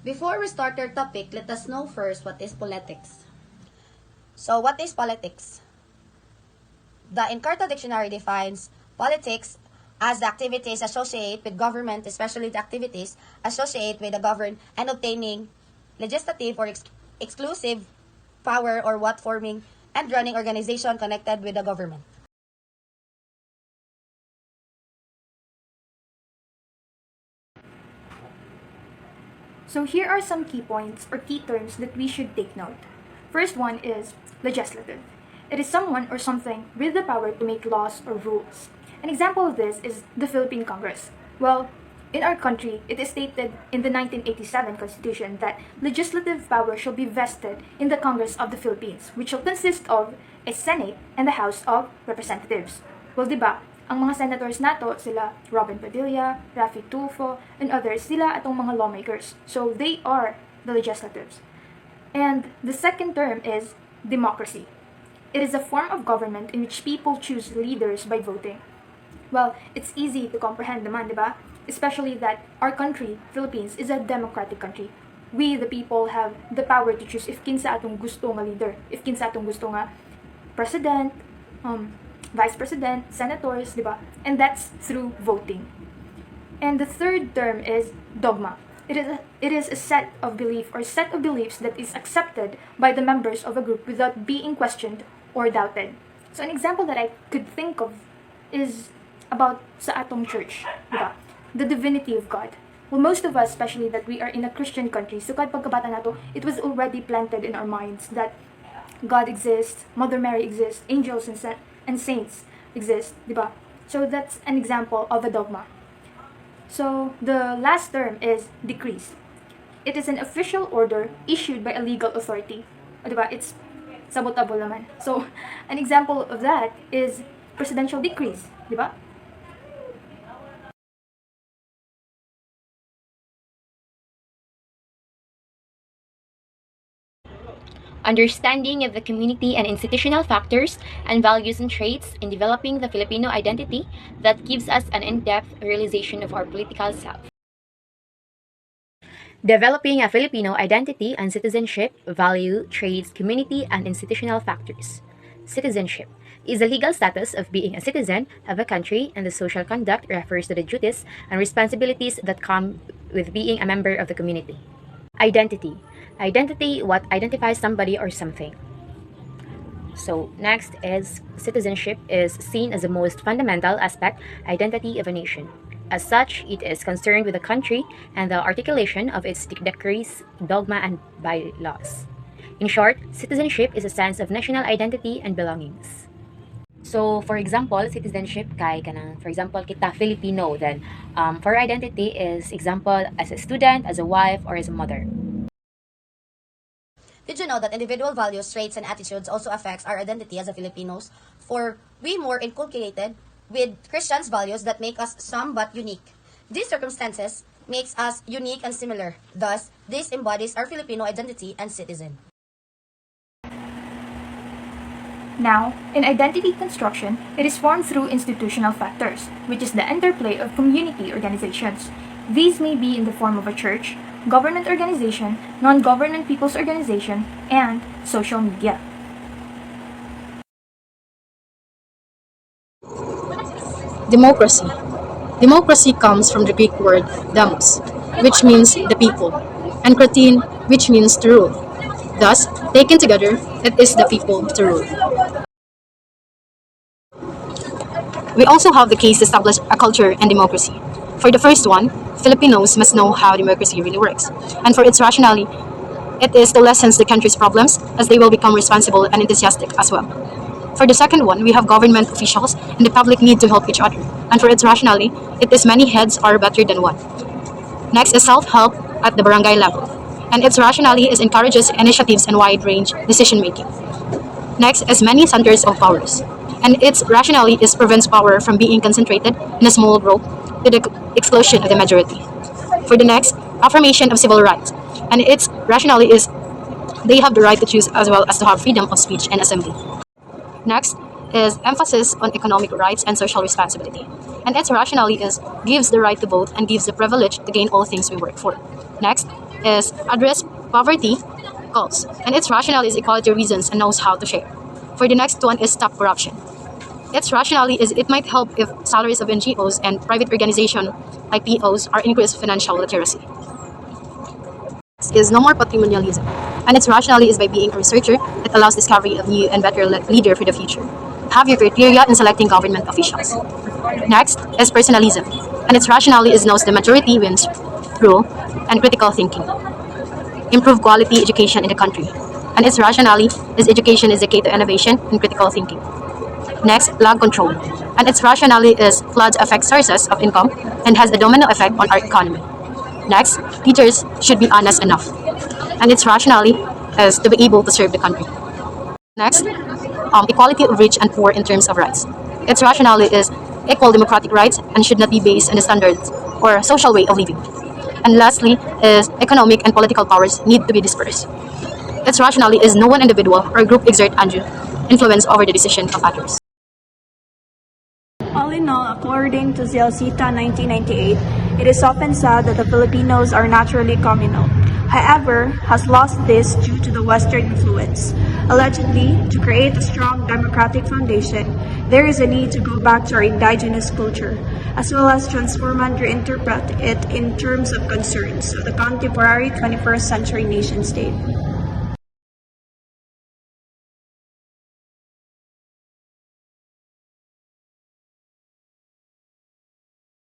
Before we start our topic, let us know first what is politics. So, what is politics? The Encarta Dictionary defines politics as the activities associated with government, especially the activities associated with the governed and obtaining legislative or exclusive power or what forming and running organization connected with the government. So here are some key points or key terms that we should take note. First one is legislative. It is someone or something with the power to make laws or rules. An example of this is the Philippine Congress. Well, in our country, it is stated in the 1987 Constitution that legislative power shall be vested in the Congress of the Philippines, which shall consist of a Senate and the House of Representatives. Well, diba, ang mga senators nato, sila Robin Padilla, Rafi Tulfo, and others, sila atong mga lawmakers. So, they are the legislatives. And the second term is democracy. It is a form of government in which people choose leaders by voting. Well, it's easy to comprehend naman, diba? Especially that our country, Philippines, is a democratic country. We, the people, have the power to choose if kinsa atong gusto nga leader, if kinsa atong gusto nga president, vice president, senators, diba? And that's through voting. And the third term is dogma. It is a set of belief or set of beliefs that is accepted by the members of a group without being questioned or doubted. So an example that I could think of is about sa atong church, diba? The divinity of God. Well, most of us, especially that we are in a Christian country, so kahit pagkabata nato, it was already planted in our minds that God exists, Mother Mary exists, angels and saints exist, diba? So that's an example of a dogma. So the last term is decrees. It is an official order issued by a legal authority. O, diba? It's sabotable naman. So an example of that is presidential decrees, diba? Understanding of the community and institutional factors and values and traits in developing the Filipino identity that gives us an in-depth realization of our political self. Developing a Filipino identity and citizenship, value, traits, community, and institutional factors. Citizenship is the legal status of being a citizen of a country, and the social conduct refers to the duties and responsibilities that come with being a member of the community. Identity. Identity, what identifies somebody or something. So next is citizenship is seen as the most fundamental aspect identity of a nation. As such, it is concerned with the country and the articulation of its decrees, dogma, and bylaws. In short, citizenship is a sense of national identity and belongings. So, for example, citizenship kay kanang, for example, kita Filipino, then for identity is example as a student, as a wife, or as a mother. Did you know that individual values, traits, and attitudes also affects our identity as a Filipinos? For we more inculcated with Christians' values that make us some but unique. These circumstances makes us unique and similar. Thus, this embodies our Filipino identity and citizen. Now, in identity construction, it is formed through institutional factors, which is the interplay of community organizations. These may be in the form of a church, government organization, non-government people's organization, and social media. Democracy. Democracy comes from the Greek word demos, which means the people, and kratin, which means to rule. Thus, taken together, it is the people to rule. We also have the case to establish a culture and democracy. For the first one, Filipinos must know how democracy really works, and for its rationality, it is to lessen the country's problems as they will become responsible and enthusiastic as well. For the second one, we have government officials and the public need to help each other, and for its rationality, it is many heads are better than one. Next is self-help at the barangay level, and its rationality is encourages initiatives and wide-range decision-making. Next is many centers of powers, and its rationality is prevents power from being concentrated in a small group to the exclusion of the majority. For the next, affirmation of civil rights, and its rationality is they have the right to choose as well as to have freedom of speech and assembly. Next is emphasis on economic rights and social responsibility, and its rationality is gives the right to vote and gives the privilege to gain all things we work for. Next, is address poverty goals, and its rationale is equality reasons and knows how to share. For the next one is stop corruption. Its rationale is it might help if salaries of NGOs and private organizations like POs are increased financial literacy. Is no more patrimonialism, and its rationale is by being a researcher, it allows discovery of new and better leader for the future. Have your criteria in selecting government officials. Next is personalism, and its rationale is knows the majority wins rule and critical thinking. Improve quality education in the country, and its rationale is education is the key to innovation and critical thinking. Next, lag control, and its rationale is floods affect sources of income and has a domino effect on our economy. Next, teachers should be honest enough, and its rationale is to be able to serve the country. Next, equality of rich and poor in terms of rights. Its rationale is equal democratic rights and should not be based on the standards or social way of living. And lastly is economic and political powers need to be dispersed. Its rationale is no one individual or group exert undue influence over the decision of others. All in all, according to Zialcita 1998, it is often said that the Filipinos are naturally communal. However, has lost this due to the Western influence. Allegedly, to create a strong democratic foundation, there is a need to go back to our indigenous culture, as well as transform and reinterpret it in terms of concerns of the contemporary 21st century nation state.